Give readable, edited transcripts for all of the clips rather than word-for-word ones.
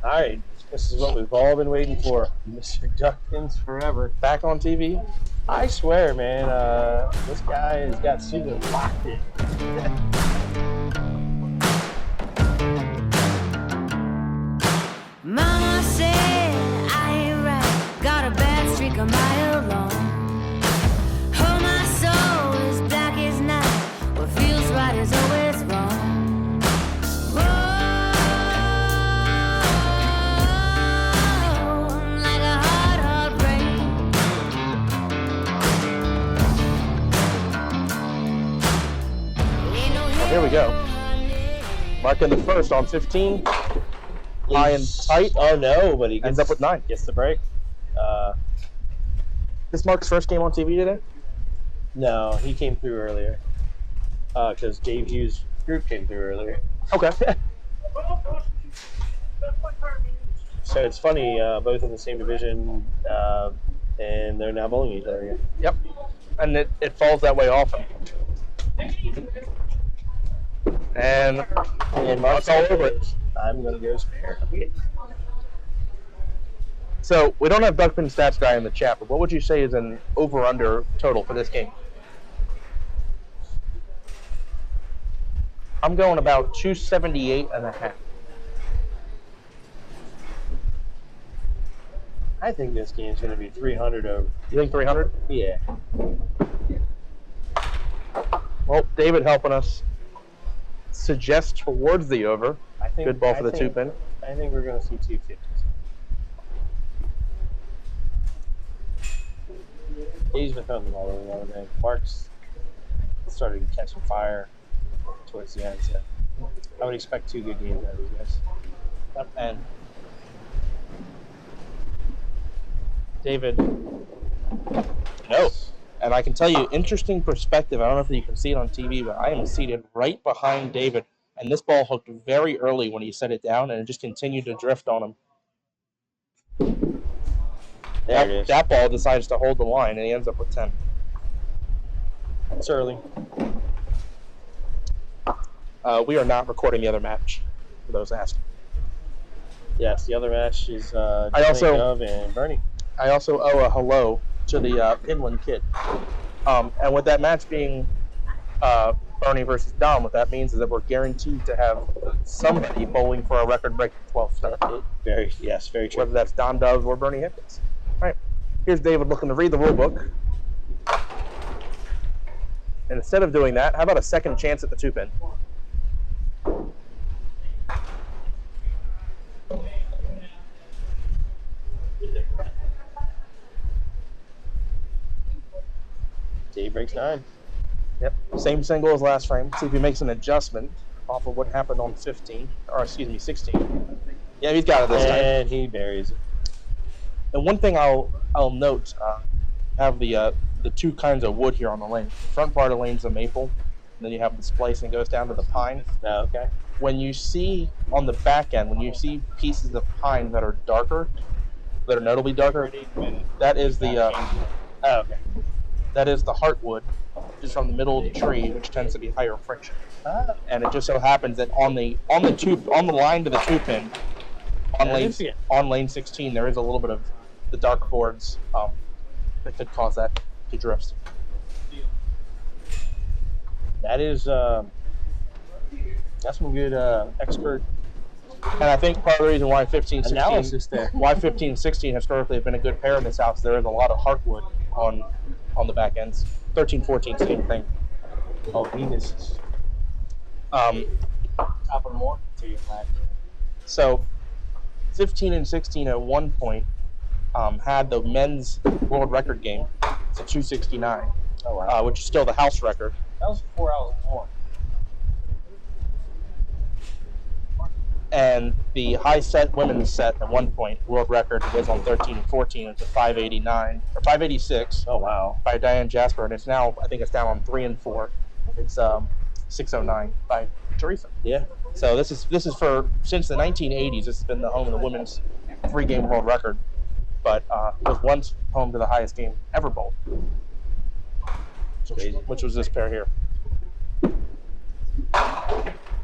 All right, this is what we've all been waiting for. Mr. Duckpin's forever. Back on TV. I swear, man, this guy has got Suitland locked in. Mama said I ain't right, got a bad streak a mile long. Oh, my soul is black as night, what feels right is always wrong. Whoa, like a hard, hard rain. Ain't no Well, here we go. Marking the first on 15. High and tight. Oh no, but he ends up with 9. Gets the break. This Mark's first game on TV today? No, he came through earlier. Because Dave Hughes' group came through earlier. Okay. So it's funny, both in the same division, and they're now bowling each other again. Yep. And it falls that way often. And Mark's all over it. I'm going to go spare. So, we don't have Duckpin stats guy in the chat, but what would you say is an over-under total for this game? I'm going about 278.5. I think this game's going to be 300 over. You think 300? Yeah. Well, David helping us suggest towards the over. Good ball for the 2-pin. I think we're going to see 250s. He's been throwing them all over the other day. Mark's started catching fire towards the end, so I would expect 2 good games out of these guys. And David, no. And I can tell you, interesting perspective. I don't know if you can see it on TV, but I am seated right behind David. And this ball hooked very early when he set it down, and it just continued to drift on him. There it is. That ball decides to hold the line, and he ends up with 10. It's early. We are not recording the other match, for those asking. Yes, the other match is and Bernie. I also owe a hello to the Inland kid. And with that match being Bernie versus Dom, what that means is that we're guaranteed to have somebody bowling for a record-breaking 12 star. Very true. Whether that's Dom Doves or Bernie Hickens. All right, here's David looking to read the rule book. And instead of doing that, how about a second chance at the 2-pin? Dave breaks 9. Yep, same single as last frame. See if he makes an adjustment off of what happened on 16, or excuse me, 16. Yeah, he's got it this time. And he buries it. And one thing I'll note, have the 2 kinds of wood here on the lane. The front part of the lane's a maple, and then you have the splicing goes down to the pine. Oh, okay. When you see on the back end, when you see pieces of pine that are darker, that are notably darker, that is the okay. That is the heartwood, which is from the middle of the tree, which tends to be higher friction. And it just so happens that on the line to the 2-pin, on lane 16, there is a little bit of the dark boards that could cause that to drift. That is that's some good expert. And I think part of the reason why 15, 16, analysis there. Why 15 and 16 historically have been a good pair in this house, there is a lot of heartwood on the back ends. 13, 14, same thing. Oh, Venus. Top of more to your match. So, 15 and 16 at one point had the men's world record game. It's a 269. Oh, wow. Which is still the house record. That was 4 hours more. And the high set women's set at one point, world record was on 13 and 14. It's a 589 or 586. Oh wow! By Diane Jasper, and it's now I think it's down on 3 and 4. It's 609 by Teresa. Yeah. So this is for since the 1980s. This has been the home of the women's 3-game world record, but was once home to the highest game ever bowled, which was this pair here.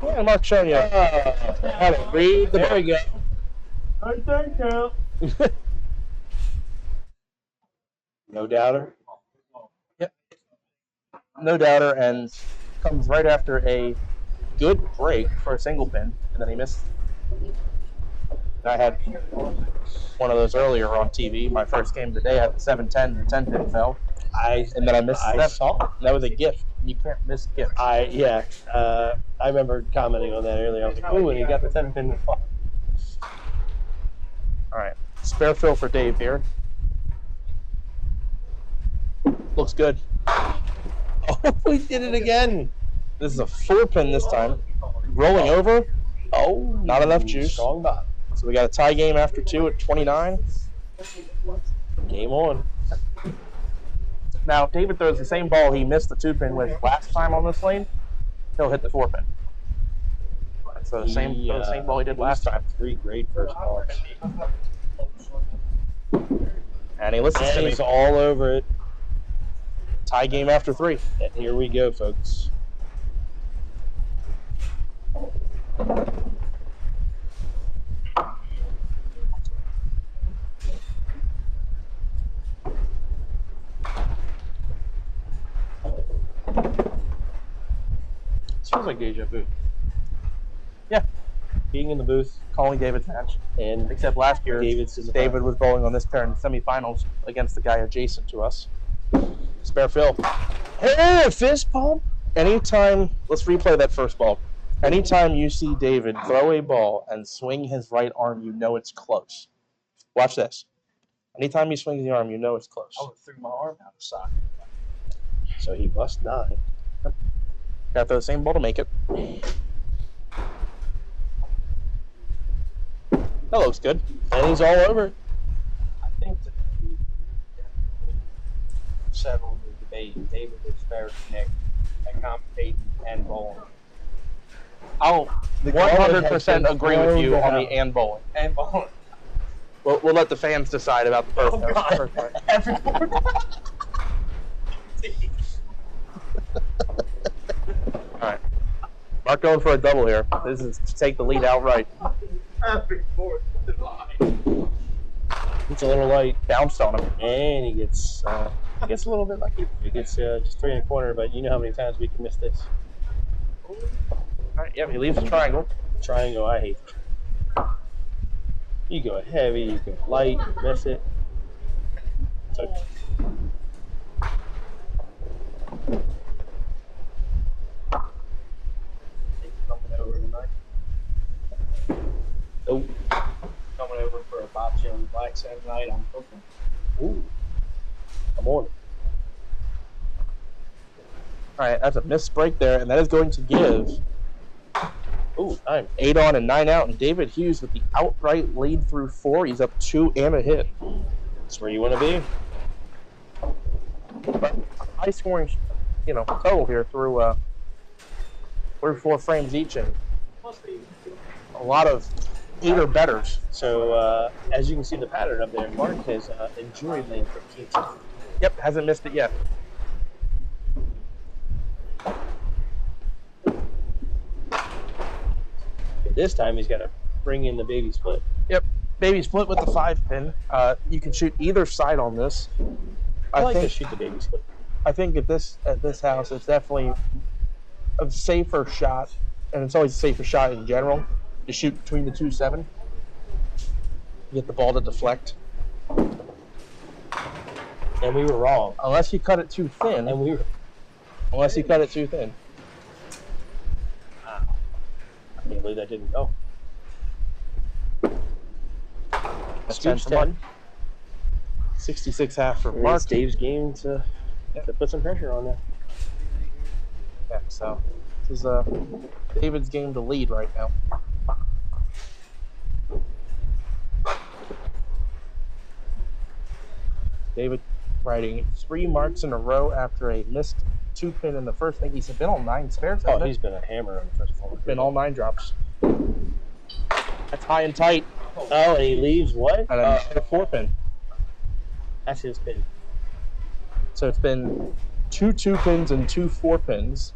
Yeah, Mark showing you how to read the. There we go. I think so. No doubter. Yep. No doubter, and comes right after a good break for a single pin, and then he missed. I had one of those earlier on TV. My first game of the day, I had the 7-10, the 10 pin fell. And then I missed the 7. saw it. That was a gift. You can't miss gifts. I remember commenting on that earlier. I was like, "Ooh, and he got the 10 pin." All right, spare fill for Dave here. Looks good. Oh, we did it again. This is a 4 pin this time. Rolling over. Oh, not enough juice. Strong bottom. So we got a tie game after 2 at 29. Game on. Now, if David throws the same ball he missed the 2 pin with last time on this lane, he'll hit the 4 pin. So the same ball he did last time. 3 great first balls. And he listens to me. He's all over it. Tie game after 3. And here we go, folks. This feels like deja vu. Yeah. Being in the booth. Calling David's match. And except last year, David was bowling on this pair in the semifinals against the guy adjacent to us. Spare fill. Hey, fist pump. Anytime, let's replay that first ball. Anytime you see David throw a ball and swing his right arm, you know it's close. Watch this. Anytime he swings the arm, you know it's close. I threw my arm out of socket. So he must not. Got to throw the same ball to make it. That looks good. And he's all over it. I think that we definitely settled the debate. David was better than Nick at commentating and bowling. I'll 100% agree with you on the and bowling. And bowling. We'll let the fans decide about the first part. All right. Mark going for a double here. This is to take the lead outright. It's a little light. Bounced on him. And he gets a little bit lucky. He gets just 3 1/4, but you know how many times we can miss this. All right, yeah, he leaves the triangle. Triangle, I hate it. You go heavy, you go light, you miss it. It's okay. Coming over tonight. Oh. Coming over for a bobtail and black Saturday night. I'm cooking. Ooh. Come on. All right, that's a missed break there, and that is going to give Ooh, time. 8 on and 9 out, and David Hughes with the outright lead through 4. He's up 2 and a hit. That's where you want to be. But high scoring, total here through 4 frames each, and a lot of 8 or betters. So, as you can see the pattern up there, Mark has enjoyed lane 15. Yep, hasn't missed it yet. This time he's got to bring in the baby split. Yep, baby split with the 5 pin. You can shoot either side on this. I like to shoot the baby split. I think at this house, it's definitely a safer shot, and it's always a safer shot in general to shoot between the 2-7. Get the ball to deflect. And we were wrong. Unless you cut it too thin. Unless you cut it too thin. Wow. I can't believe that didn't go. That's 10 for Mark. 66.5 for Mark. It's Dave's game to put some pressure on that. Yeah, so this is David's game to lead right now. David riding 3 marks in a row after a missed 2 pin in the first. I think he's been on 9 spares. Oh, he's been a hammer on the first one. Been all 9 drops. That's high and tight. Oh, and he leaves what? And a 4 pin. That's his pin. So it's been 2 2-pins and 2 4-pins.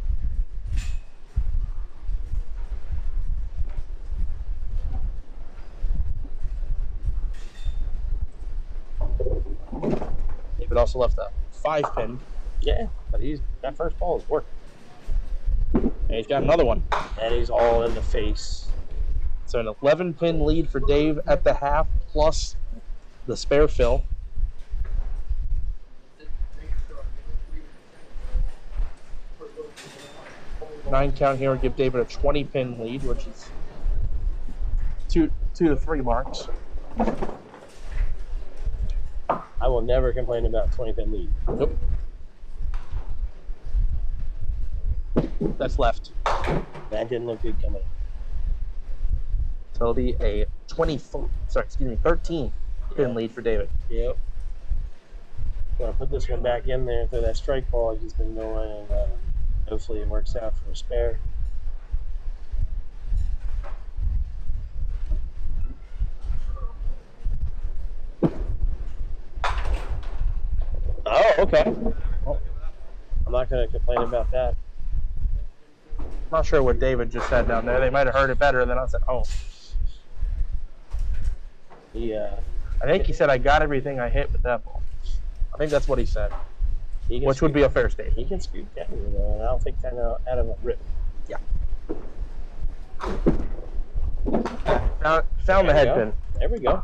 David also left a 5-pin. Yeah, but that first ball is working. And he's got another one. And he's all in the face. So an 11-pin lead for Dave at the half, plus the spare fill. Nine count here would give David a 20-pin lead, which is two to 3 marks. I will never complain about 20-pin lead. Nope. That's left. That didn't look good coming. So it'll be a 13-pin lead for David. Yep. Gonna put this one back in there, throw that strike ball he's been going, and hopefully it works out for a spare. Oh, okay. Well, I'm not gonna complain about that. Not sure what David just said down there. They might have heard it better than us at home. Yeah. I think he said, I got everything I hit with that ball. I think that's what he said, which would be a fair statement. He can scoop down, and I'll take that out of a rip. Yeah. Found the head pin. There we go.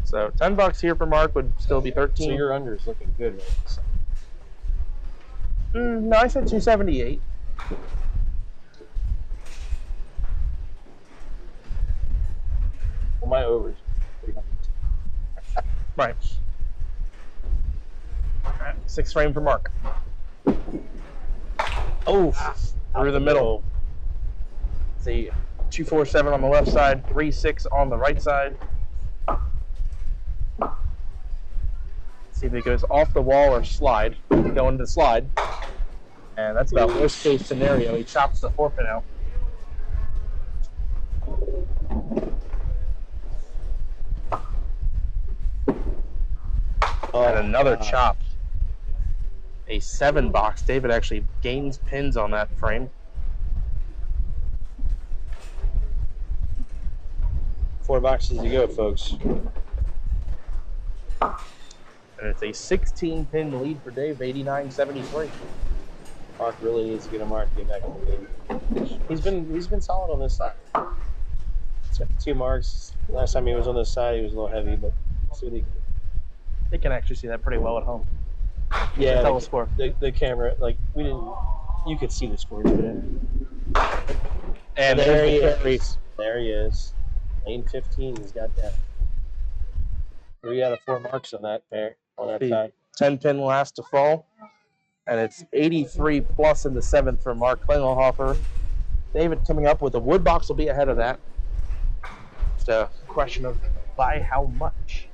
So $10 here for Mark would still be 13. So your under is looking good right now. No, I said 278. Well, my overs. 300. Right. All right. 6 frame for Mark. Oh, Through the middle. See, 247 on the left side, 3-6 on the right side. See if it goes off the wall or slide. Go into the slide. And that's about worst case scenario. He chops the 4-pin out. And another chop. A 7-box. David actually gains pins on that frame. 4 boxes to go, folks. And it's a 16-pin lead for Dave, 89-73. Mark really needs to get a mark to get back in the game. He's been solid on this side. He's got 2 marks. Last time he was on this side, he was a little heavy, but let's see what he can do. They can actually see that pretty well at home. Yeah, Tell the score. The camera, like, we didn't. You could see the scores, but And there he is. There he is. Lane 15. He's got that. 3 out of 4 marks on that pair on that side. 10-pin last to fall. And it's 83 plus in the 7th for Mark Klingelhofer. David coming up with a wood box will be ahead of that. It's a question of by how much.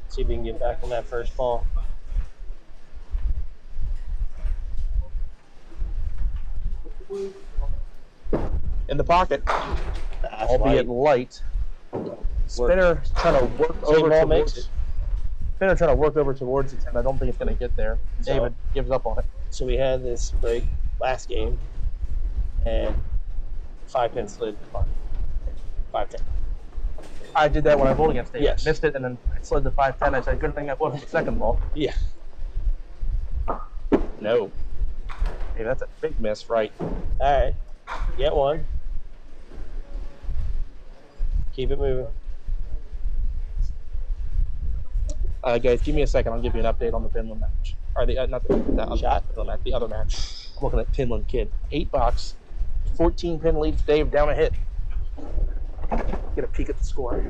See if we can get back on that first ball. In the pocket, That's albeit light. Spinner trying to work over towards. Spinner trying to work over towards it, and I don't think it's going to get there. David gives up on it. So we had this break last game, and 5-pin slid 5-10. I did that when I bowled against David. Yes. Missed it, and then I slid to 5-10. I said, good thing I wasn't the second ball. Yeah. No. Hey, that's a big miss, right? All right. Get one. Keep it moving. Guys, give me a second. I'll give you an update on the Finland match. Or not the Shot? match, the other match. I'm looking at Finland Kid. 8-box, 14-pin lead for Dave, down a hit. Get a peek at the score.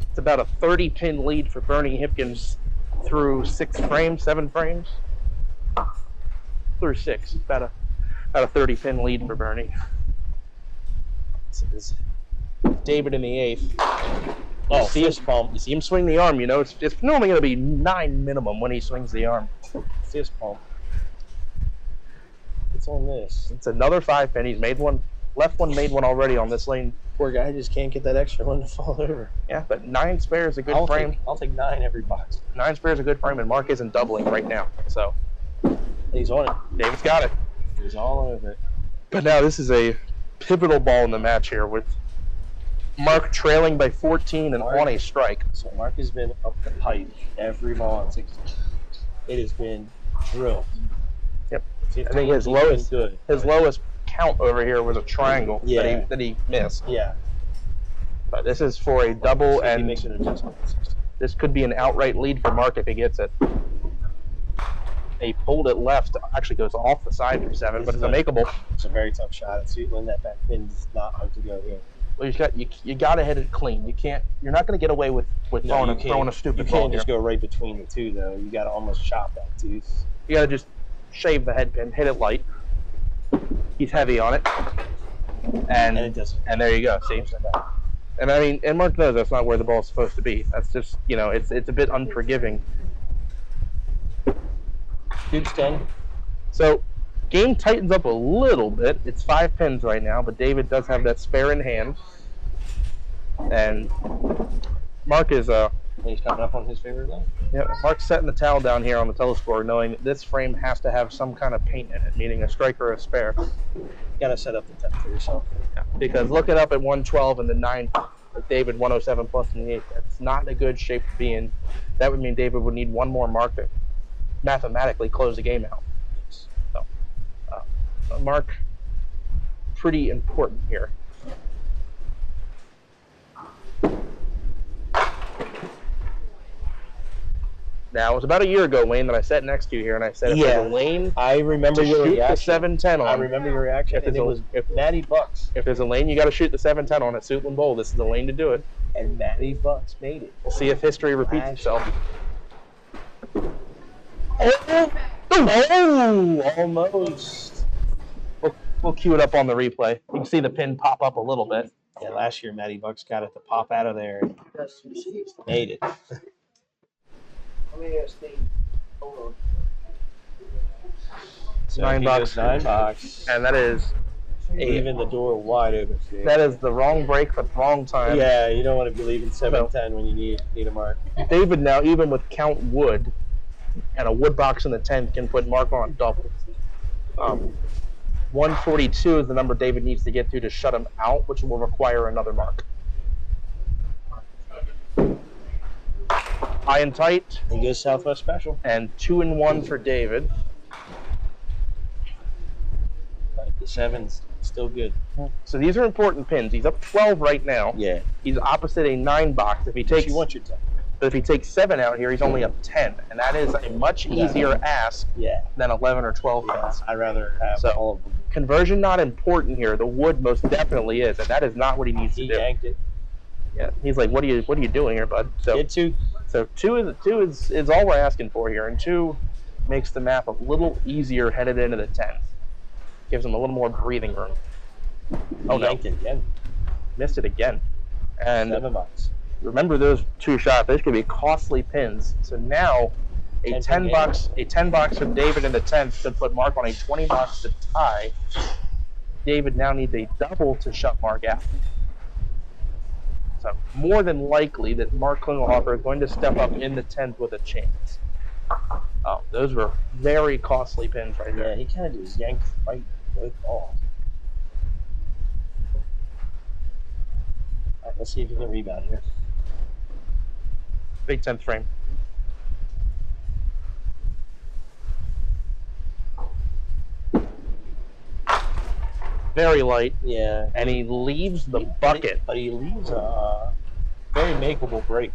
It's about a 30-pin lead for Bernie Hipkins through 7 frames. Through 6, about a 30-pin lead for Bernie. This is David in the 8th. Oh, fist pump. You see him swing the arm, you know, it's normally going to be 9 minimum when he swings the arm. Fist pump. It's on this. It's another 5-pin. He's made one. Left one made one already on this lane. Poor guy just can't get that extra one to fall over. Yeah, but 9 spare is a good frame. I'll take 9 every box. 9 spare is a good frame, and Mark isn't doubling right now. So He's on it. David's got it. He's all over it. But now this is a pivotal ball in the match here with Mark trailing by 14 and on a strike. So Mark has been up the pipe every ball on 16. It has been drilled. Yep. 15, I think his lowest count over here was a triangle that he missed. Yeah. But this is for a double, He and makes an adjustment. this could be an outright lead for Mark if he gets it. He pulled it left, actually goes off the side for 7, but it's a makeable. It's a very tough shot at Suitland. That back pin does not like to go here. Well, you got to hit it clean. You're not going to get away with throwing a stupid ball. You can't just go right between the two though. You got to almost chop that tooth. You got to just shave the head pin, hit it light. He's heavy on it, and it doesn't. And there you go. See, and I mean, and Mark knows that's not where the ball's supposed to be. That's just, you know, it's a bit unforgiving. Dude's 10. So, game tightens up a little bit. It's 5 pins right now, but David does have that spare in hand. And Mark is He's coming up on his favorite line. Yeah, Mark's setting the towel down here on the telescore, knowing that this frame has to have some kind of paint in it, meaning a strike or a spare. You gotta set up the 10 for yourself. Yeah, because looking up at 112 and the 9, with David 107 plus in the 8, that's not a good shape to be in. That would mean David would need one more mark to mathematically close the game out. So, Mark, pretty important here. Now, it was about a year ago, Wayne, that I sat next to you here, and I said, if there's a lane I remember to your shoot reaction. the 710 on. I remember your reaction. And it was Matty Bucks. If there's a lane you got to shoot the 710 on at Suitland Bowl, this is the lane to do it. And Matty Bucks made it. We'll see if history repeats itself. Oh, almost. We'll cue it up on the replay. You can see the pin pop up a little bit. Yeah, last year Matty Bucks got it to pop out of there and made it. So $9. 9 bucks. And that is Leaving the door wide open. that is the wrong break for the wrong time. Yeah, you don't want to be leaving 710 when you need a mark. David now, even with count wood and a wood box in the 10th, can put Mark on double. 142 is the number David needs to get to shut him out, which will require another mark. High and tight. He goes Southwest Special. And 2 and 1 for David. Right, the 7's still good. So these are important pins. He's up 12 right now. Yeah. He's opposite a 9 box. If he takes, you want your 10. But if he takes 7 out here, he's only up 10, and that is a much easier ask than 11 or 12 pins. I'd rather have all of them. Conversion not important here. The wood most definitely is, and that is not what he needs to do. He yanked it. Yeah, he's like, what are you doing here, bud? So Get 2. So 2 is all we're asking for here, and 2 makes the map a little easier headed into the 10. Gives him a little more breathing room. Oh no! Yanked it again. Missed it again. And 7 bucks. remember those 2 shots. Those could be costly pins. So now a 10 bucks from David in the 10th should put Mark on a 20 bucks to tie. David now needs a double to shut Mark out. So more than likely that Mark Klingelhofer is going to step up in the 10th with a chance. Oh, those were very costly pins right there. Yeah, he kind of just yanked right both balls. All right, let's see if he can rebound here. Big 10th frame. Very light. Yeah. And he leaves the bucket. But he leaves a very makeable break.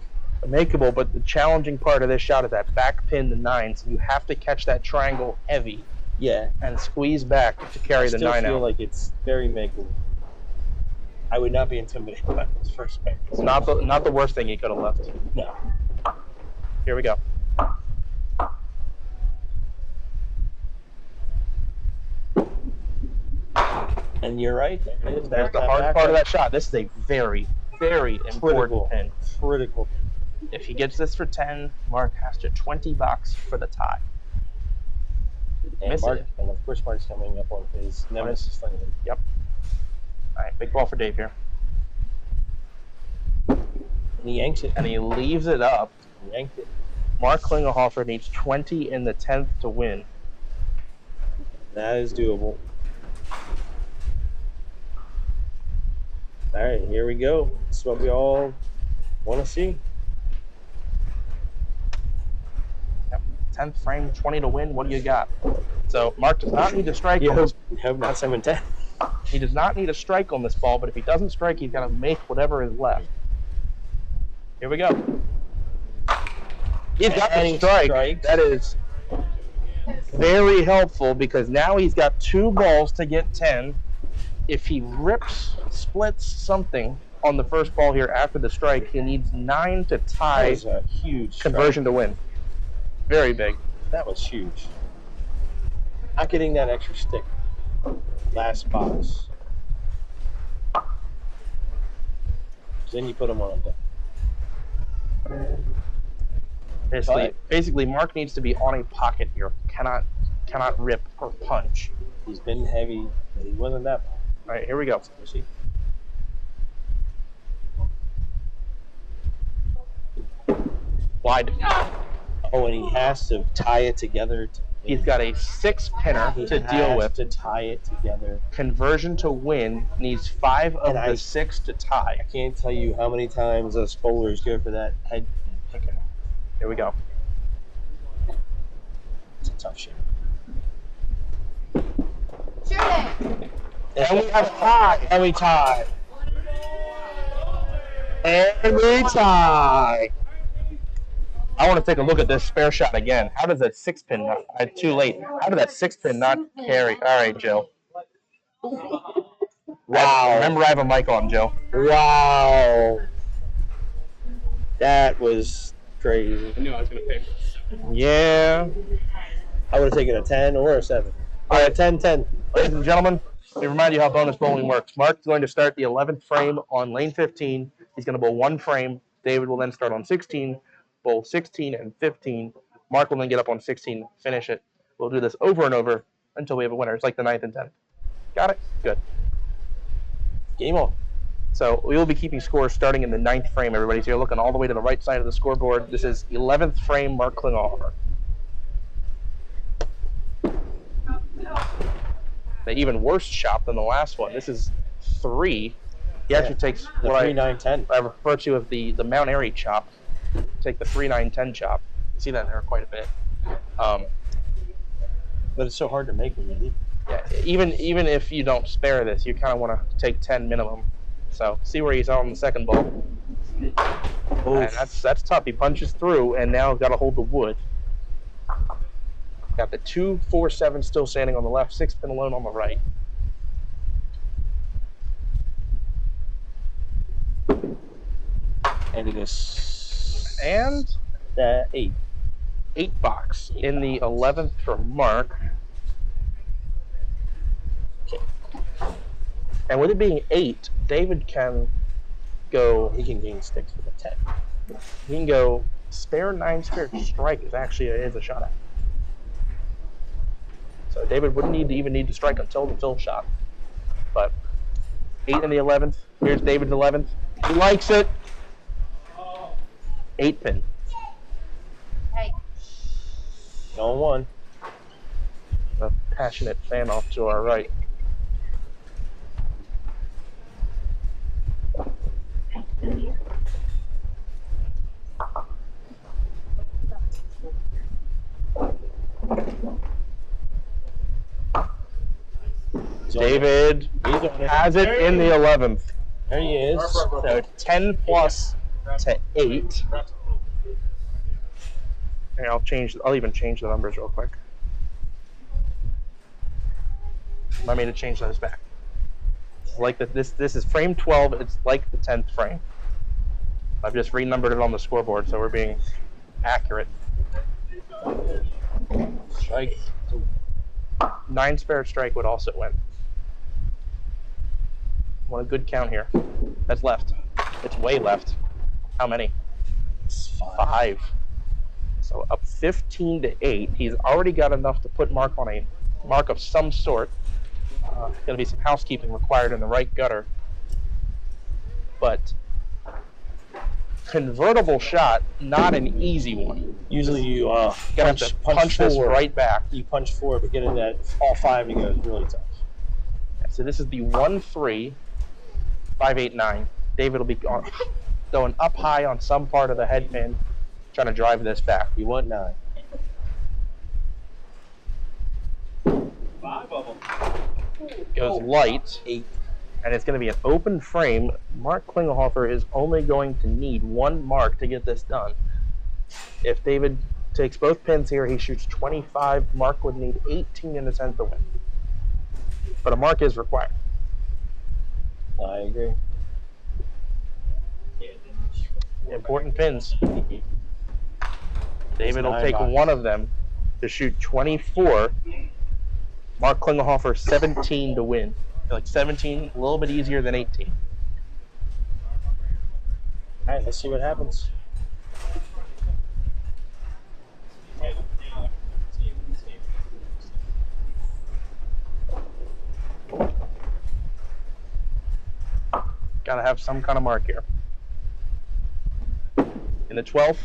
Makeable, but the challenging part of this shot is that back pin to 9, so you have to catch that triangle heavy. Yeah. And squeeze back to carry the 9 out. I still feel like it's very makeable. I would not be intimidated by his first pick. It's not the worst thing he could have left. No. Here we go. And you're right. There's the hard part of that shot. This is a very, very important pin. Critical. If he gets this for 10, Mark has to 20 bucks for the tie. And of course, Mark's coming up on his nemesis thing. Yep. All right, big ball for Dave here. And he yanks it. And he leaves it up. He yanked it. Mark Klingelhofer needs 20 in the 10th to win. That is doable. All right, here we go. This is what we all want to see. 10th frame, 20 to win. What do you got? So Mark does not need to strike. You hope not 7-10. He does not need a strike on this ball, but if he doesn't strike, he's got to make whatever is left. Here we go. He's got the strike. That is very helpful because now he's got 2 balls to get 10. If he splits something on the first ball here after the strike, he needs 9 to tie. That was a huge conversion to win. Very big. That was huge. Not getting that extra stick. Last box. Then you put him on a Basically, Mark needs to be on a pocket here. Cannot rip or punch. He's been heavy, but he wasn't that bad. All right, here we go. See? Wide. Oh, and he has to tie it together. He's got a 6-pinner to deal with. To tie it together. Conversion to win needs 5 of the 6 to tie. I can't tell you how many times those bowlers go for that head. Okay. Here we go. It's a tough shot. And we have tie. And we tie. And we tie. I want to take a look at this spare shot again. How does that 6-pin not? Too late. How did that 6-pin not carry? All right, Joe. Wow. Remember, I have a mic on, Joe. Wow. That was crazy. I knew I was going to pay for it. Yeah. I would have taken a 10 or a 7. All right, 10-10. Ladies and gentlemen, let me remind you how bonus bowling works. Mark's going to start the 11th frame on lane 15. He's going to bowl 1 frame. David will then start on 16. Bowl 16 and 15. Mark will then get up on 16, finish it. We'll do this over and over until we have a winner. It's like the 9th and 10th. Got it? Good. Game on. So we will be keeping scores starting in the 9th frame, everybody. So you're looking all the way to the right side of the scoreboard. This is 11th frame, Mark Klingelhofer. The even worse chop than the last one. This is 3. He actually takes the what 3-9-10. I refer to as the Mount Airy chop. Take the 3-9-10 chop. You see that there quite a bit. But it's so hard to make when you need. Yeah, even if you don't spare this, you kind of want to take 10 minimum. So see where he's on the second ball. And that's tough. He punches through, and now got to hold the wood. Got the 2-4-7 still standing on the left, 6-pin alone on the right. And it is. And the 8. 8 box in the 11th for Mark. Okay. And with it being 8, David can go. He can gain sticks with a 10. He can go spare 9 spare strike is actually a shot at. So David wouldn't even need to strike until the fill shot. But 8 in the 11th. Here's David's 11th. He likes it. 8-pin. Hey. Going 1. A passionate fan off to our right. David has it in the 11th. There he is. So 10 plus to 8. And I'll even change the numbers real quick. I mean to change those back. Like this is frame 12, it's like the 10th frame. I've just renumbered it on the scoreboard, so we're being accurate. Strike. 9 spare strike would also win. Want a good count here. That's left. It's way left. How many? 5. So up 15 to 8. He's already got enough to put Mark on a mark of some sort. Going to be some housekeeping required in the right gutter. But convertible shot, not an easy one. Usually you Gonna have to punch this right back. You punch 4, but getting that all 5 to go is really tough. So this is the 1-3, 5-8-9. David will be going up high on some part of the head pin, trying to drive this back. You want 9. 5 of them. Goes light, 8. and it's going to be an open frame. Mark Klingelhofer is only going to need 1 mark to get this done. If David takes both pins here, he shoots 25. Mark would need 18 in the 10th to win. But a mark is required. I agree. Important pins. David will 9 take boxes. 1 of them to shoot 24. Mark Klingelhofer 17 to win. Like 17, a little bit easier than 18. All right, let's see what happens. Gotta have some kind of mark here. In the 12th,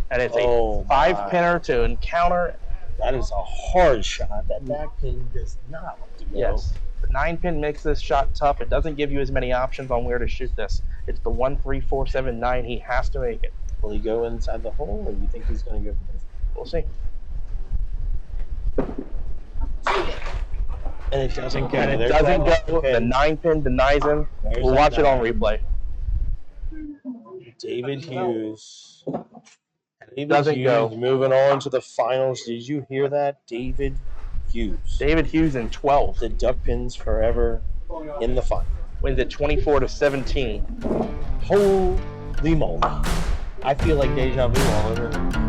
and it's a 5-pinner to encounter. That is a hard shot. That back pin does not want to go. Yes, the 9-pin makes this shot tough. It doesn't give you as many options on where to shoot this. It's the 1, 3, 4, 7, 9. He has to make it. Will he go inside the hole, or do you think he's going to go? We'll see. And it doesn't go. And it There's doesn't that go. The pin. 9-pin denies him. There's We'll that watch it on 9. replay. David Hughes. David Doesn't Hughes go. moving on to the finals. Did you hear that? David Hughes. David Hughes in 12 The duck pins forever in the final. wins it 24-17. Holy moly. I feel like deja vu all over.